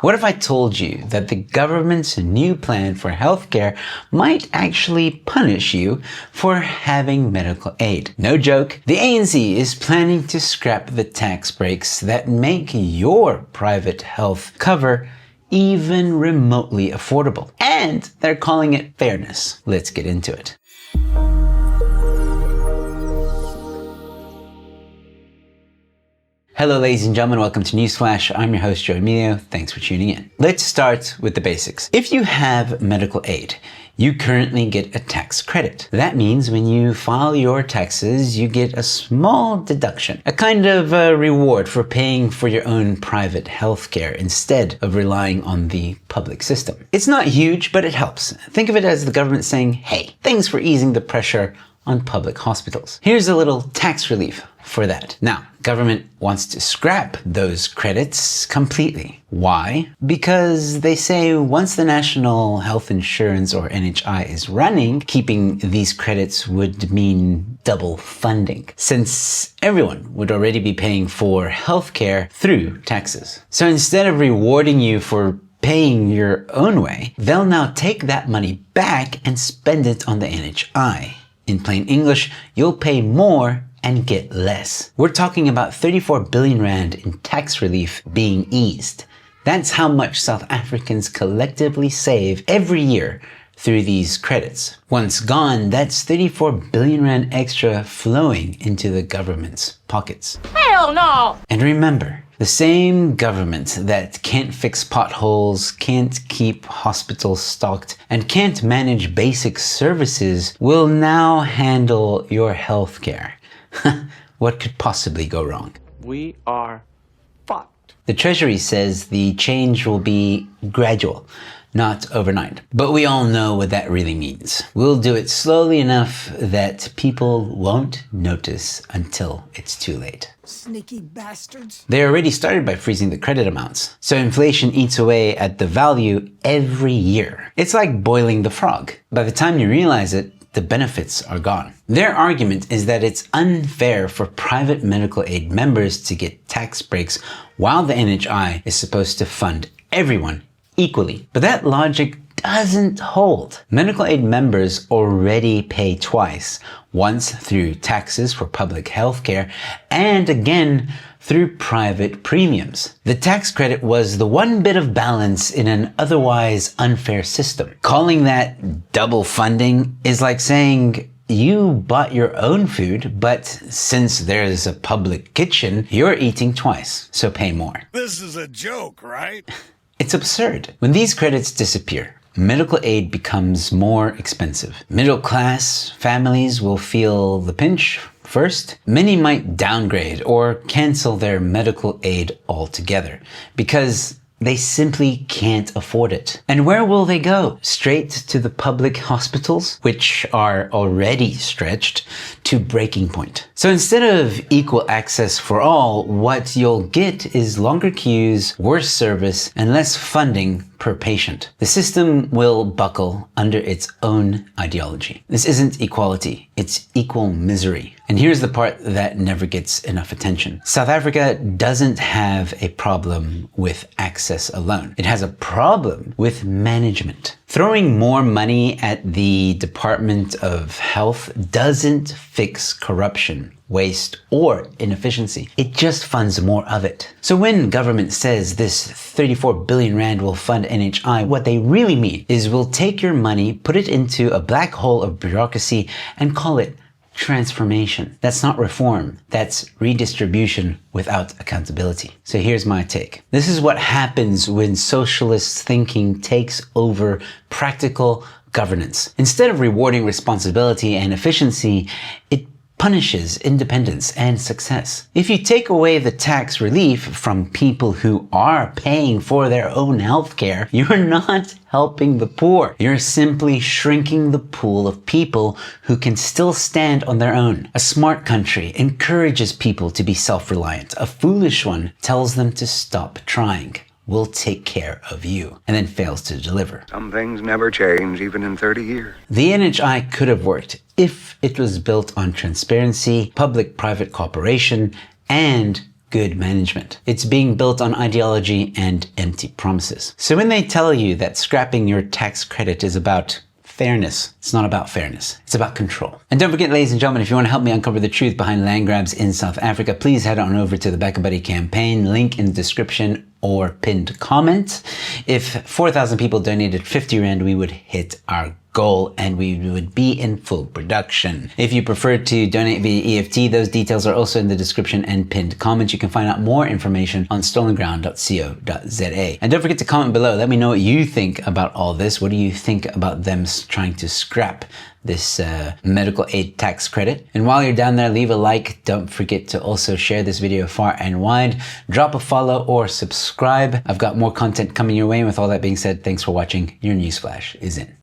What if I told you that the government's new plan for healthcare might actually punish you for having medical aid? No joke, the ANC is planning to scrap the tax breaks that make your private health cover even remotely affordable. And they're calling it fairness. Let's get into it. Hello ladies and gentlemen, welcome to Newsflash. I'm your host, Emilio. Thanks for tuning in. Let's start with the basics. If you have medical aid, you currently get a tax credit. That means when you file your taxes, you get a small deduction, a kind of a reward for paying for your own private healthcare instead of relying on the public system. It's not huge, but it helps. Think of it as the government saying, hey, thanks for easing the pressure on public hospitals. Here's a little tax relief for that. Now, government wants to scrap those credits completely. Why? Because they say once the National Health Insurance or NHI is running, keeping these credits would mean double funding, since everyone would already be paying for healthcare through taxes. So instead of rewarding you for paying your own way, they'll now take that money back and spend it on the NHI. In plain English, you'll pay more and get less. We're talking about 34 billion rand in tax relief being eased. That's how much South Africans collectively save every year through these credits. Once gone, that's 34 billion rand extra flowing into the government's pockets. Hell no! And remember, the same government that can't fix potholes, can't keep hospitals stocked, and can't manage basic services will now handle your healthcare. What could possibly go wrong? We are fucked. The Treasury says the change will be gradual, not overnight. But we all know what that really means. We'll do it slowly enough that people won't notice until it's too late. Sneaky bastards. They already started by freezing the credit amounts. So inflation eats away at the value every year. It's like boiling the frog. By the time you realize it, the benefits are gone. Their argument is that it's unfair for private medical aid members to get tax breaks while the NHI is supposed to fund everyone equally. But that logic doesn't hold. Medical aid members already pay twice, once through taxes for public healthcare and again through private premiums. The tax credit was the one bit of balance in an otherwise unfair system. Calling that double funding is like saying you bought your own food, but since there's a public kitchen, you're eating twice, so pay more. This is a joke, right? It's absurd. When these credits disappear, medical aid becomes more expensive. Middle class families will feel the pinch first. Many might downgrade or cancel their medical aid altogether because they simply can't afford it. And where will they go? Straight to the public hospitals, which are already stretched to breaking point. So instead of equal access for all, what you'll get is longer queues, worse service, and less funding per patient. The system will buckle under its own ideology. This isn't equality, it's equal misery. And here's the part that never gets enough attention. South Africa doesn't have a problem with access alone. It has a problem with management. Throwing more money at the Department of Health doesn't fix corruption, waste, or inefficiency. It just funds more of it. So when government says this 34 billion rand will fund NHI, what they really mean is we'll take your money, put it into a black hole of bureaucracy, and call it transformation. That's not reform. That's redistribution without accountability. So here's my take. This is what happens when socialist thinking takes over practical governance. Instead of rewarding responsibility and efficiency, it punishes independence and success. If you take away the tax relief from people who are paying for their own healthcare, you're not helping the poor. You're simply shrinking the pool of people who can still stand on their own. A smart country encourages people to be self-reliant. A foolish one tells them to stop trying. We'll take care of you, and then fails to deliver. Some things never change, even in 30 years. The NHI could have worked if it was built on transparency, public-private cooperation, and good management. It's being built on ideology and empty promises. So when they tell you that scrapping your tax credit is about fairness, it's not about fairness, it's about control. And don't forget, ladies and gentlemen, if you want to help me uncover the truth behind land grabs in South Africa, please head on over to the Back a Buddy campaign, link in the description or pinned comment. If 4,000 people donated 50 Rand, we would hit our goal and we would be in full production. If you prefer to donate via EFT, those details are also in the description and pinned comment. You can find out more information on stolenground.co.za. And don't forget to comment below. Let me know what you think about all this. What do you think about them trying to scrap this medical aid tax credit? And while you're down there, leave a like. Don't forget to also share this video far and wide. Drop a follow or subscribe. I've got more content coming your way. And with all that being said, thanks for watching. Your Newsflash is in.